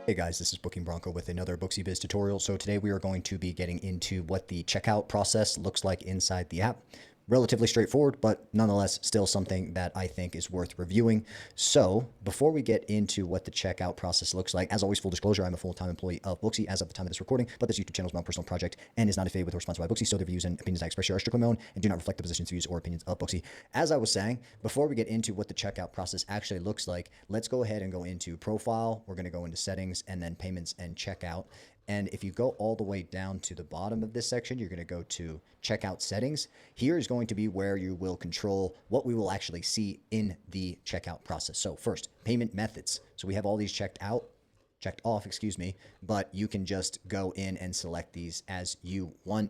Hey guys, this is Booking Bronco with another Booksy Biz tutorial. So today we are going to be getting into what the checkout process looks like inside the app. Relatively straightforward, but nonetheless still something that I think is worth reviewing. So before we get into what the checkout process looks like, as always, full disclosure, I'm a full-time employee of Booksy as of the time of this recording, but this YouTube channel is my own personal project and is not affiliated with or sponsored by Booksy, so the views and opinions I express here are strictly my own and do not reflect the positions, views, or opinions of Booksy. As I was saying, before we get into what the checkout process actually looks like, let's go ahead and go into profile. We're going to go into settings and then payments and checkout. And if you go all the way down to the bottom of this section, you're going to go to checkout settings. Here is going to be where you will control what we will actually see in the checkout process. So first, payment methods. So we have all these checked off, excuse me, but you can just go in and select these as you want.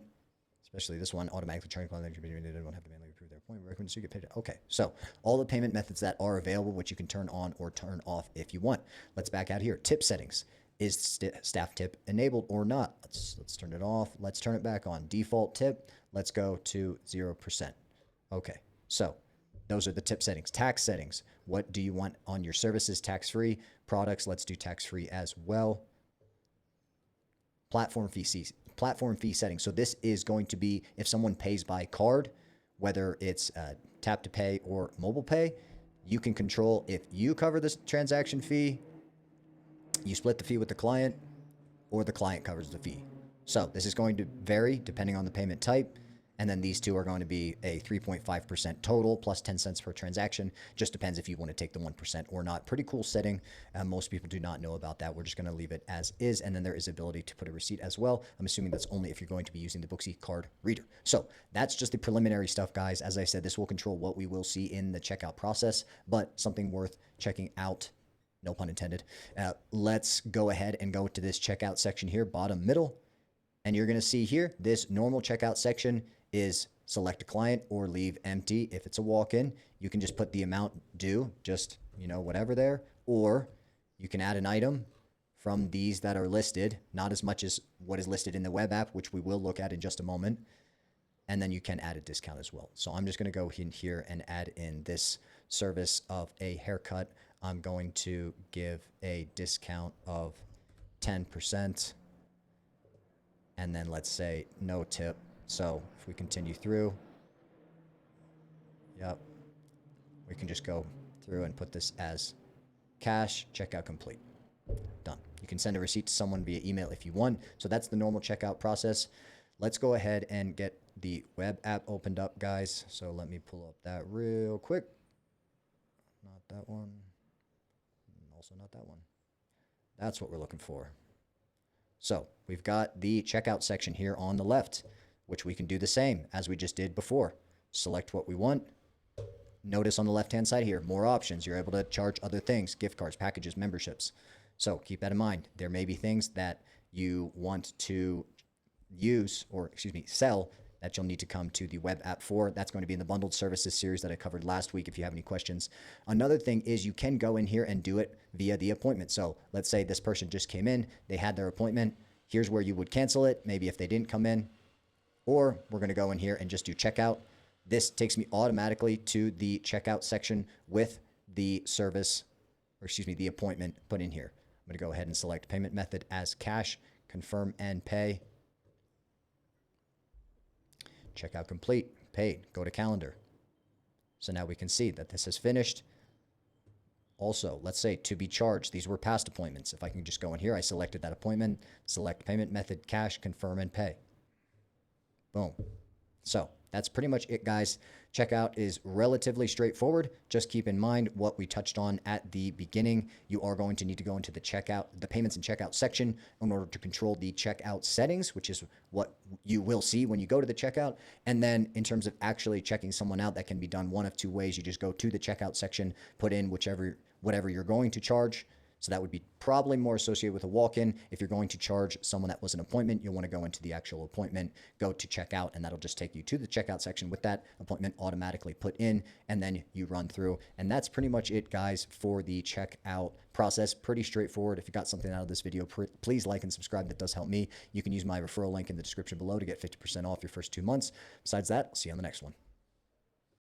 Especially this one, automatically charging client, they don't have to manually approve their appointment. Recommend so you get paid. Okay, so all the payment methods that are available, which you can turn on or turn off if you want. Let's back out here. Tip settings. Is staff tip enabled or not? Let's turn it off. Let's turn it back on. Default tip. Let's go to 0%. Okay, so those are the tip settings. Tax settings. What do you want on your services? Tax-free. Products. Let's do tax-free as well. Platform fee settings. So this is going to be if someone pays by card, whether it's tap to pay or mobile pay, you can control if you cover this transaction fee, you split the fee with the client, or the client covers the fee. So this is going to vary depending on the payment type. And then these two are going to be a 3.5% total plus 10 cents per transaction. Just depends if you want to take the 1% or not. Pretty cool setting. Most people do not know about that. We're just going to leave it as is. And then there is ability to put a receipt as well. I'm assuming that's only if you're going to be using the Booksy card reader. So that's just the preliminary stuff, guys. As I said, this will control what we will see in the checkout process, but something worth checking out. No pun intended. Let's go ahead and go to this checkout section here, bottom middle. And you're going to see here, this normal checkout section is select a client or leave empty. If it's a walk-in, you can just put the amount due, just, whatever there. Or you can add an item from these that are listed, not as much as what is listed in the web app, which we will look at in just a moment. And then you can add a discount as well. So I'm just going to go in here and add in this service of a haircut. I'm going to give a discount of 10%. And then let's say no tip. So if we continue through, we can just go through and put this as cash, checkout complete. Done. You can send a receipt to someone via email if you want. So that's the normal checkout process. Let's go ahead and get the web app opened up, guys. So let me pull up that real quick. Not that one. Also not that one. That's what we're looking for. So we've got the checkout section here on the left, which we can do the same as we just did before. Select what we want. Notice on the left-hand side here, more options. You're able to charge other things, gift cards, packages, memberships. So keep that in mind. There may be things that you want to use or, sell that you'll need to come to the web app for. That's going to be in the bundled services series that I covered last week if you have any questions. Another thing is you can go in here and do it via the appointment. So let's say this person just came in, they had their appointment. Here's where you would cancel it, maybe if they didn't come in. Or we're going to go in here and just do checkout. This takes me automatically to the checkout section with the service, or the appointment put in here. I'm going to go ahead and select payment method as cash, confirm and pay. Checkout complete, paid, go to calendar. So now we can see that this is finished. Also, let's say to be charged. These were past appointments. If I can just go in here, I selected that appointment, select payment method, cash, confirm, and pay. Boom. So that's pretty much it, guys. Checkout is relatively straightforward. Just keep in mind what we touched on at the beginning. You are going to need to go into the payments and checkout section in order to control the checkout settings, which is what you will see when you go to the checkout. And then in terms of actually checking someone out, that can be done one of two ways. You just go to the checkout section, put in whatever you're going to charge. So that would be probably more associated with a walk-in. If you're going to charge someone that was an appointment, you'll want to go into the actual appointment, go to checkout, and that'll just take you to the checkout section with that appointment automatically put in, and then you run through. And that's pretty much it, guys, for the checkout process. Pretty straightforward. If you got something out of this video, please like and subscribe. That does help me. You can use my referral link in the description below to get 50% off your first 2 months. Besides that, I'll see you on the next one.